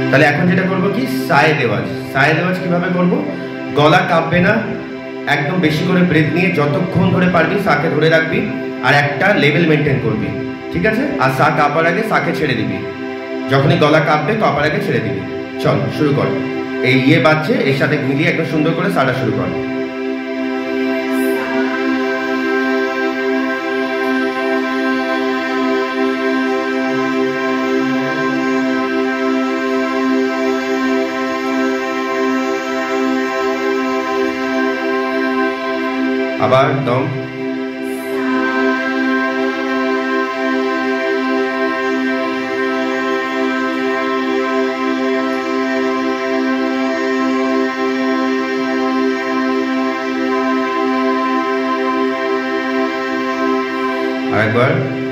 তাহলে এখন যেটা করবো কি, সায়ে দেওয়াজ। সায়ে দেওয়াজ কিভাবে করবো, গলা কাঁপবে না, একদম বেশি করে ব্রেথ নিয়ে যতক্ষণ ধরে পারবি সাকে ধরে রাখবি আর একটা লেভেল মেনটেন করবি, ঠিক আছে? আর সা কাঁপার আগে সাকে ছেড়ে দিবি, যখনই গলা কাঁপবে কাঁপার আগে ছেড়ে দিবি। চল শুরু কর, এই ইয়ে বাজছে এর সাথে মিলিয়ে একদম সুন্দর করে সাটা শুরু কর। আবার দম। আরেকবার।